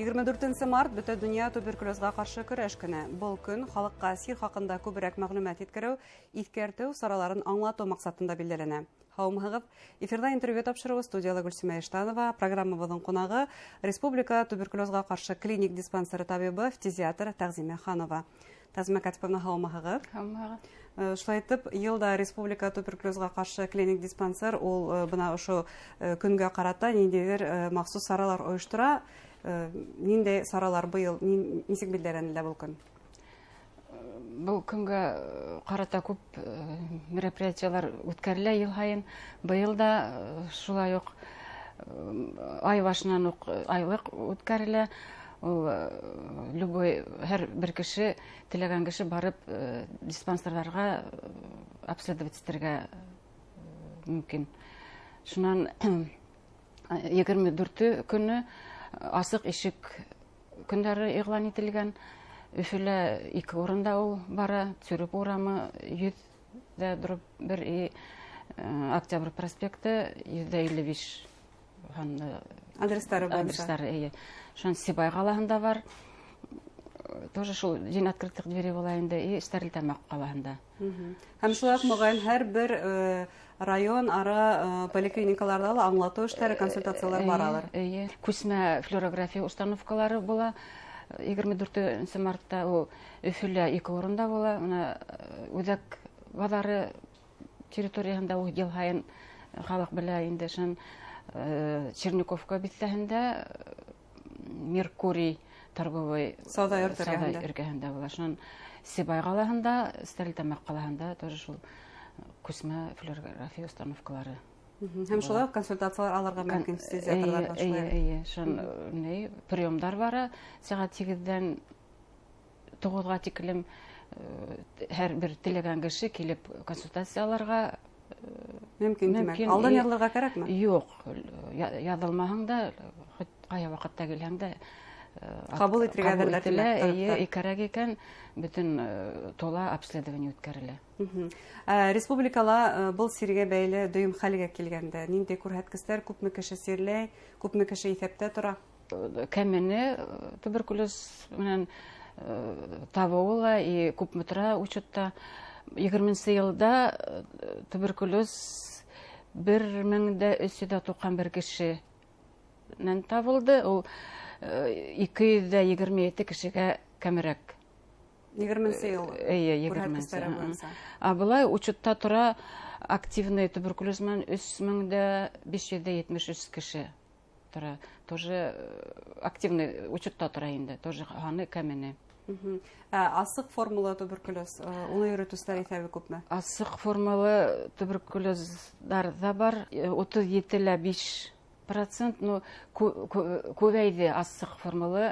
24 март бөтен дөнья туберкулезга каршы көрәш көне. Бұл көн халыкка сир хакында күбрәк мәгълүмат иткерү, искәртү сараларын аңлату максатында билгеләнә. Хаумыгып, эфирда интервью тапшыруы студияда Гөлсимә Иштанова, программабызның кунагы Республика туберкулезга каршы клиник диспансеры табибы, фтизиатр Тәгъзимә Ханова. Тәгъзимә Катиповна, хаумыгып. Шулай итеп, елда Республика туберкулезга каршы клиник диспансер ул бына ошо көнгә карата ниндидер махсус саралар оештыра. Нинди саралар быел нисек билгеләнелә бу көн? Бұл күнгә карата күп мероприятиялар үткәрелә ел һайын. Быел да шулай ук ай башыннан ук айлык үткәрелә. Любой һәр бер кеше теләгән кеше барып диспансерларга обследовать итәргә мөмкин. Шуннан 24 көне асык ишек көндәре игълан ителгән. Өфөлә 2 урында ул бара, Цюрик урамы 101 и Октябрь проспекты 155 адреслары. Шон Сибай калаһында бар. Тоже шул день открытых дверей булайында и Стәрлетамак калаһында. Һәм шулай ук мөгаен һәр бер район ара поликлиникаларда да аңлату эшләре, консультациялар баралар. Күсмә флюорография установкалары була. 24 мартта ул Өфөлә 2 урында була. Менә Үзәк базары территориясында ул ел һайын халык белә инде. Шун Черниковка бистәһендә Меркурий торговый сауда өлкәһендә була. Шун Сибай калаһында, Стәрлетамак калаһында тоже шул күсмә флюорография установкалары. Һәм шулай консультациялар алырга мөмкин фтизиаторларга шулай. Шун приемдар бара. Сәгать 8-дән 9-га тиклем һәр бер теләгән кеше килеп консультацияларга мөмкин. Алдан язылырга кирәкме? Юк, язылмаһаң да кая вакытта килһәң дә кабул итәргә дәрләтелә. Кирәк икән бөтен тола обследование үткәрелә. Республикала был сиргә бәйле дөйм хәлгә килгәндә нинди күрһәткечләр, күпме кеше сирләй, күпме кеше исәптә тора? Кәмене туберкулез менән табуыла и күпме тора учетта. 20 елда туберкулез 1391 кешенән табылды. Ул 227 кешегә кәмерәк. 20 ел. 20. Булай учетта тора активный туберкулез менән 3573 кеше тора. Тоже активный учетта тора инде. Тоже аны кәмене. Асык формалы туберкулез, уны йөртүчеләр исәбе күпме? Асык формалы туберкулезлар да бар. 37,5%, но күбәйде асык формалы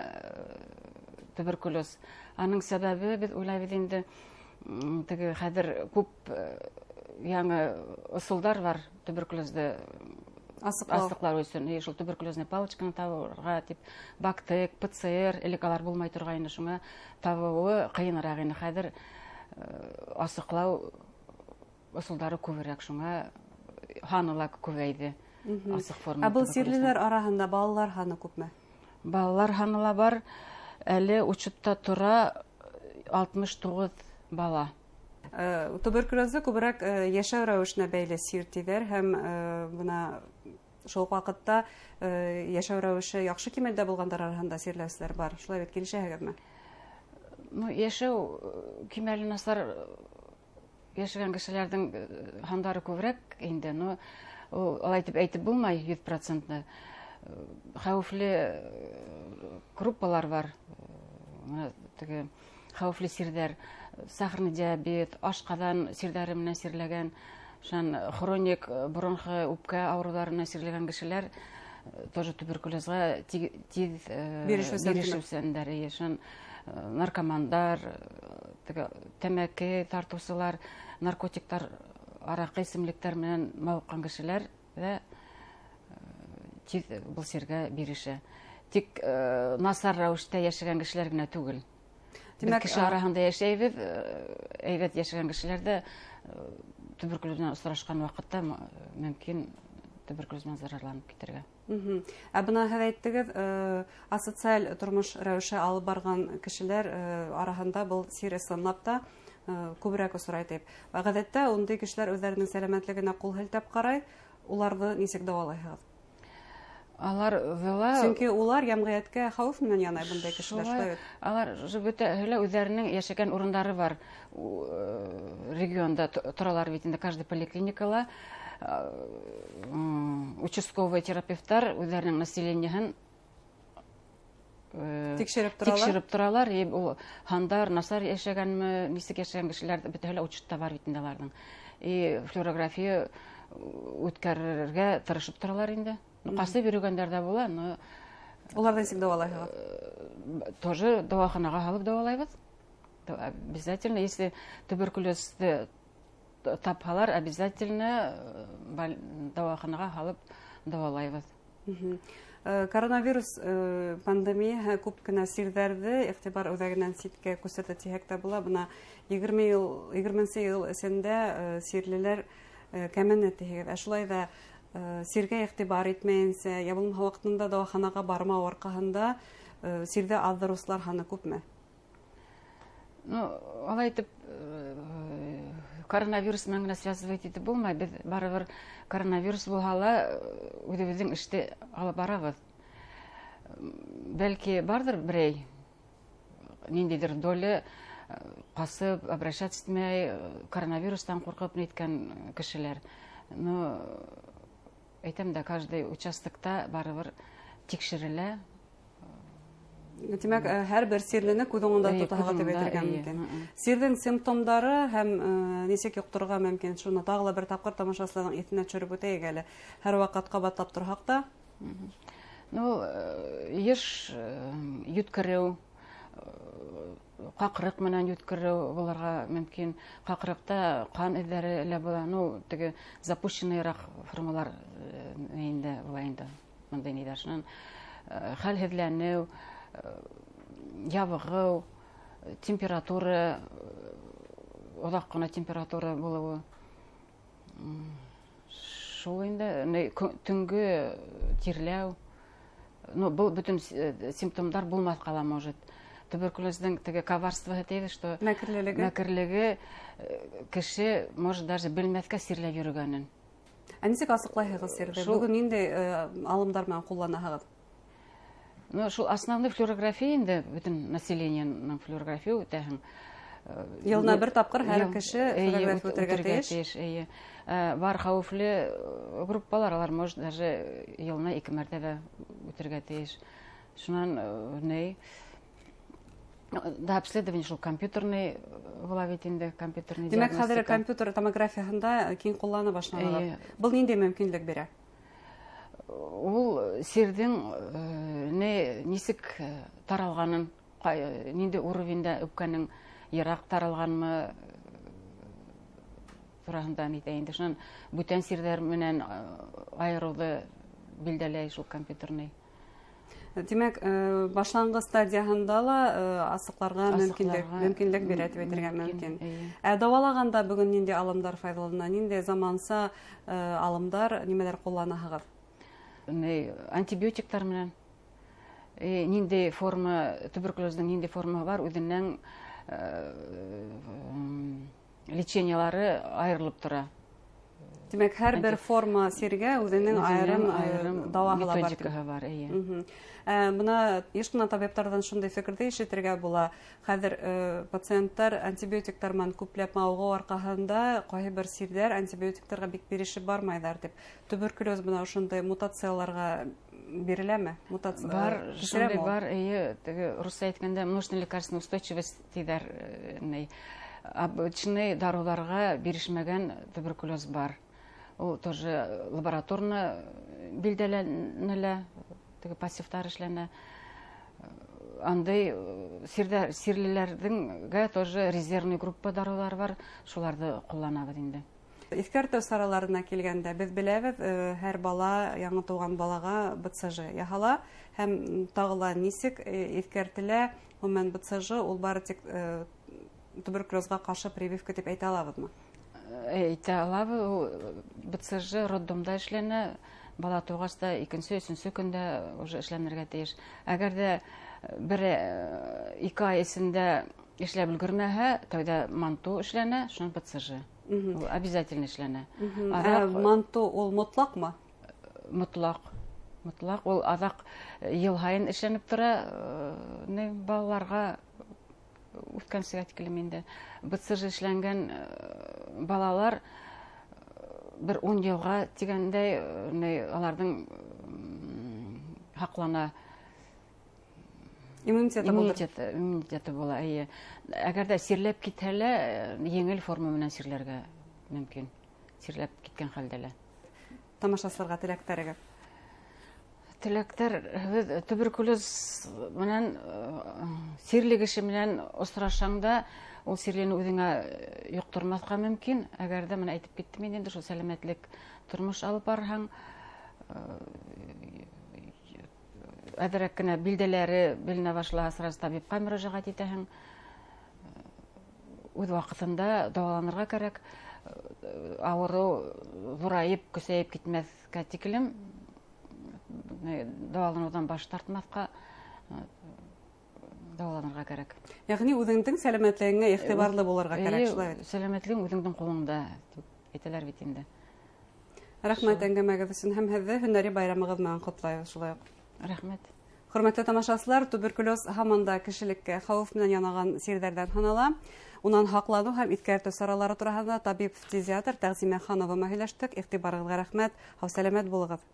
туберкулез. Аның сәбәбе бит уйлайбыз инде, теге хәзер күп яңа ысулдар бар туберкулезды асыклар өчен. Шул туберкулезный палочканы табырга дип бактык, ПЦР элекалар булмай торган инде, шуңа табуы кыенрак инде. Хәзер асыклау ысулдары күбрәк, шуңа ханылар күбәйде. Асык форма. Бу сирлеләр арасында балалар ханы күпме? Балалар ханылар бар. Әле учетта тора 69 бала. Туберкулезы күбрәк яшәү рәвешенә бәйле сиртиләр һәм бuna шул вакытта яшәү рәвеше яхшы кимәлдә булгандар арасында сирләүчеләр бар. Шулай бит килешәгезме? Яшәү кимәле насар яшәгән кешеләрнең хандары күбрәк инде, но алай дип әйтеп булмай 100%. Хәвефле группалар бар. Теге хәвефле сирдәр, сахарный диабет, ашкадан сирдәре менән сирләгән, шун хроник бронх үпкә авыруларына сирләгән кешеләр тоже туберкулезга тиз бирешүчәннәр. Шун наркомандар, теге тәмәке тартучылар, наркотиктар, аракы исемлектәр менән мавыккан кешеләр дә тиз бу сиргә бирешә. Тик насар рәвештә яшәгән кешеләр генә түгел. Димәк, кеше арасында яшәйбез, әйбәт яшәгән кешеләр дә туберкулез белән очрашкан вакытта мөмкин туберкулез белән зарарланып китәргә. Ә бына һез әйттегез, асоциаль тормыш рәвеше алып барган кешеләр арасында был сир ысынлап та күбрәк осрый дип. Гадәттә ундый кешеләр үзләренең сәламәтлегенә кул һелтәп карай, уларны ничек дәвалайсыз? Чөнки улар ямгыятькә хәвеф менән яный бундай кешеләр шулай. Алар бөтәһе үзләренең яшәгән урыннары бар. Регионда торалар бит инде каждый поликлиникала участковый терапевтлар үзләренең населениеһен тикшереп торалар. Ул хандар, насар яшәгәнме, нисек яшәгән кешеләр бөтәһе учетта бар бит инде аларның. Флюорография үткәрергә тырышып торалар инде. Касы бирүгәндәр дә була, но улардан ничек дәвалайсыз? Тоже дәваханага алып дәвалайбыз. Обязательно, если туберкулезды тапһалар, обязательно дәваханага алып дәвалайбыз. Коронавирус пандемия күп кенә сирдәрде игътибар үзәгеннән ситкә күрсәтә тиһәк тә була. Бына 20 ел эсендә сирлеләр кәменә тиһәгез. Шулай да сиргә игътибар итмәенсә, я булмаса вакытында дәваханага бармау аркаһында сирдә аздырышлар ханы күпме? Алай итеп коронавирус менән генә связывать итеп булмай. Без барыбер коронавирус булһа, үзебезнең эште алып барабыз. Бәлки бардыр берәй ниндидер доля касып, обращаться итмәй, коронавирустан куркып ниткән кешеләр. Но әйтәм дә, каждый участокта барыбер тикшерелә. Димәк, һәрбер сирлене күз уңында тотарга дип әйтергә мөмкин. Сирнең симптомдары һәм ничек юктырырга мөмкин? Шуны тагы бер тапкыр тамашачыларның итенә төшереп үтәйек әле. Һәр вакыт кабатлап торһак та. Еш юткыру, какрык менән юткыру буларга мөмкин. Какрыкта кан эзләре лә була. Теге запущенныйрак формалар инде була инде. Мондай нидәшнән хәлһезләнү, ябыгу, температура, оҙаҡ ҡына температура булыуы. Шул инде төнгө тирләү. Был бөтөн симптомдар булмаҫҡа ла может. Туберкулездың теге коварствоһы тейбеҙ, что мәкерлеге кеше может даже белмәҫкә сирләп йөрөгәнен. Ә нисек асыҡлайһығыҙ сирҙе? Бөгөн ниндәй алымдар менән ҡулланаһығыҙ? Шул основной флюорография инде бөтөн населениенең флюорография үтәһең. Йылына бер тапҡыр һәр кеше флюорография үтәргә тейеш. Бар хәүефле группалар, алар может даже йылына 2 мәртәбә үтәргә тейеш. Шунан да обследование шул компьютерный була бит инде, компьютерный диагностика. Демәк, хәзер компьютер томографияһында киң ҡуллана башланалар. Был ниндәй мөмкинлек бирә? Ул сирдең нисек таралганын, нинди уровеньда үпкәнең йыраҡ таралганмы тураһында әйтә инде. Шунан бүтән сирҙәр менән айырыуҙы билдәләй шул компьютерный. Демәк, башлангыс стадияһында ла асыҡларға мөмкинлек бирә дип әйтергә мөмкин. Ә дауалаганда бөгөн ниндәй алымдар файдалана, ниндәй заманса алымдар, нимәләр ҡулланаһығыҙ? Антибиотиктар менән. Ниндәй форма, туберкулездың ниндәй формаһы бар, үҙенең лечениялары айырылып тора. Демәк, һәр бер форма сиргә үҙенең айырым методикаһы бар. Бына еш кына табиптардан шундай фекерҙе ишетергә була. Хәҙер пациенттар антибиотиктар менән күпләп мауығыу арҡаһында ҡайһы бер сирҙәр антибиотиктарға бик бирешеп бармайҙар дип. Туберкулез бына ошондай мутацияларға биреләме? Бар, шундай бар. Русса әйткәндә множественная лекарственная устойчивость тиҙәр. Обычный даруларға бирешмәгән туберкулез бар. Ул тоже лабораторно билдәләнелә, пассивтар эшләнә. Андай сирлеләрҙең тоже резервный группа дарулар бар, шуларҙы ҡулланабыҙ инде. Иҫкәртеү сараларына килгәндә, беҙ беләбеҙ, һәр бала, яңы тыуған балаға БЦЖ яһала, һәм тағыла нисек иҫкәртелә, һәм БЦЖ ул бары тик туберкулезға ҡаршы прививка дип әйтә алабыҙмы? Әйтә алабыҙ. БЦЖ роддомда эшләнә, бала тугач та икенче, өченче көндә уже эшләнергә тиеш. Әгәр дә бер 2 ай эчендә эшләп өлгермәһә, тәүдә манту эшләнә, шуның БЦЖ. Ул обязательно эшләнә. Манту ул мотлакмы? Мотлак. Ул азак ел һайын эшләнеп тора, балаларга үткән сәгать килем инде. БЦЖ эшләнгән балалар бер 10 елга тигәндәй, аларның хаклана иммунитеты була. Әгәр дә сирләп китһәләр, еңел форма менән сирләргә мөмкин. Сирләп киткән хәлдә. Тамашачыларга теләктәрегез. Теләктәр, туберкулез менән сирле кеше менән осрашаңда, ул сирлене үзеңә юктырмаска мөмкин. Әгәр дә менә әйтеп киттем инде, шул сәламәтлек тормыш алып барһаң, әдерәк кенә билдәләре беленә башласа, сразу табибка мөрәҗәгать итәһең. Үз вакытында дәваланырга кирәк. Авыру зурайып, көсәйеп китмәскә тиклем, дәваланудан баш тартмаска дәваланырга кирәк. Ягъни үзеңнең сәламәтлегеңә игътибарлы булырга кирәк, шулай. Сәламәтлегең үзеңнең кулыңда, әйтәләр бит инде. Рәхмәт әңгәмәгез өчен һәм һеҙҙе һөнәри байрамығыҙ менән ҡотлайбыҙ, шулай уҡ. Рәхмәт. Хөрмәтле тамашасылар, туберкулез һаман да кешелеккә хәүеф менән янаган сирҙәрҙән һанала. Унан һаҡланыу һәм иҫкәртеү саралары тураһында табип-фтизиатр Тәғзимә Ханова һөйләштек. Иғтибарығыҙға рәхмәт. Һау сәләмәт булығыҙ.